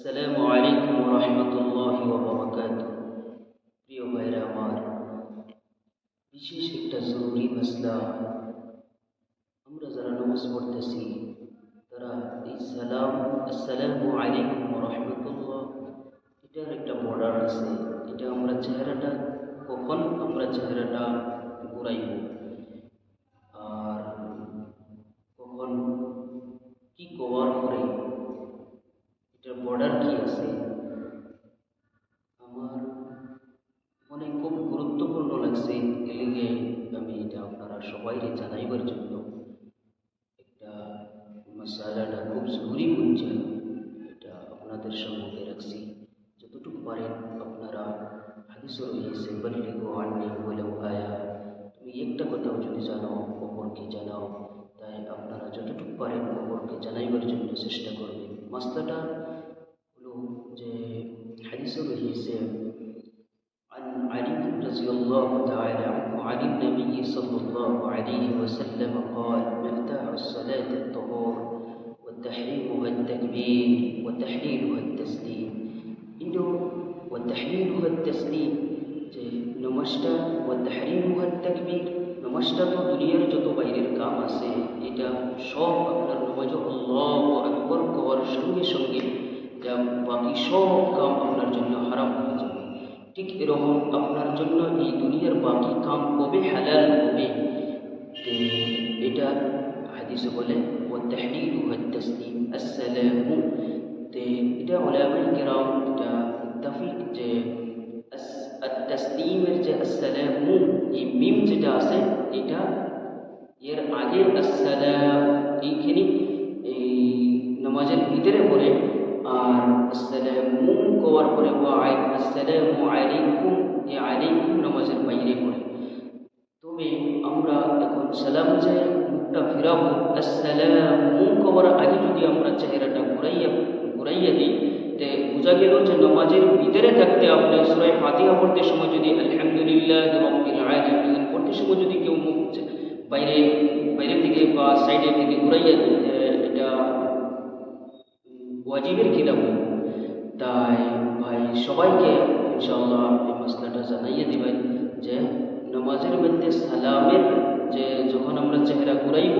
আসসালামু আলাইকুম ওয়া রাহমাতুল্লাহি ওয়া বারাকাতুহু। প্রিয় ভাইরা আমার, বিশেষ একটা জরুরি মাসলা। আমরা যারা নামাজ পড়তেছি তারা এই আসসালামু আলাইকুম ওয়া রাহমাতুল্লাহ, এটার একটা বর্ডার আছে। এটা কখন আমরা চেহারাটা ঘুরাইব আর কখন কি করার পরে এটার বর্ডার কি আছে, আমার মনে খুব গুরুত্বপূর্ণ লাগছে। এলিগে আমি এটা আপনারা সবাইকে জানাইবার জন্য একটা মশালাটা খুব জরুরি হচ্ছে, এটা আপনাদের সম্মুখে রাখছি। যতটুকু পারেন আপনারা, হাদিসও রয়েছে বল্লিগু আন্নি ওয়ালাউ আয়া, তুমি একটা কথাও যদি জানো অপরকে জানাও। তাই আপনারা যতটুকু পারেন অপরকে জানাইবার জন্য চেষ্টা করবেন। মাসলাটা হলো যে হাদিসও রয়েছে عن علي رضي الله تعالى عنه عن النبي صلى الله عليه وسلم قال: مفتاح الصلاة الطهور وتحريمها التكبير وتحليلها التسليم. إنه وتحليلها التسليم নমাজটা وتحريمها التكبير, নমাজটা তো দুনিয়ার যত বাইরের কাম আছে এটা সব আপনার নমাজে আল্লাহু আকবার কওয়ার সঙ্গে সঙ্গে যা বাকি সব কাম আপনার জন্য হারাম হয়ে যাবে। ঠিক এরকম আপনার জন্য এই দুনিয়ার বাকি কাম কবে হালাল হবে, এটা হাদিসে বলে ও তাহলিলুহা তাসলিম আসসালামু। এটা উলামায়ে কেরাম এটা মুত্তাফিক যে তাসলিমের যে আসসালামু, এই মিম যেটা আছে এটা এর আগে আসসালাম এইখানে এই নামাজের ভিতরে পড়ে, আর আসসালামু কওয়ার পরে আসসালামু আলাইকুম, এই আলাইকুম নামাজের বাইরে পড়ে। তবে আমরা এখন সালাম যে মুখটা ফিরাবো, আসসালামু কওয়ার আগে যদি আমরা চেহারাটা ঘুরাইয়া দিই, তে বোঝা গেল যে নামাজের ভিতরে থাকতে আপনি সূরা ফাতিহা পড়তে সময় যদি আলহামদুলিল্লাহি রাব্বিল আলামিন পড়তে সময় যদি কেউ মুখ বাইরে থেকে বা সাইডের দিকে ঘুরাইয়া দেয়, এটা ওয়াজিবের খিলাফ। তাই ভাই সবাইকে ইনশাআল্লাহ এই মাসলাটা জানাইয়ে দিবেন যে নামাজের মধ্যে সালামের যে যখন আমরা চেহারা ঘুরাইব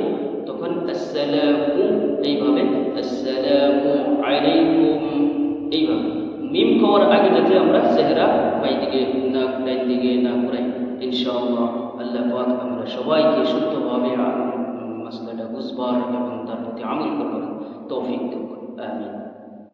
তখন আসসালামু এইভাবে, আসসালামু আলাইকুম এইভাবে মিম খাওয়ার আগে যাতে আমরা চেহারা বাই দিকে না ডাইন দিকে না ঘুরাই। ইনশাআল্লাহ আল্লাহ পাক আমরা সবাইকে শুদ্ধভাবে মাসলাটা বুঝবার এবং তার প্রতি আমল করবার তৌফিক দেন। আমিন।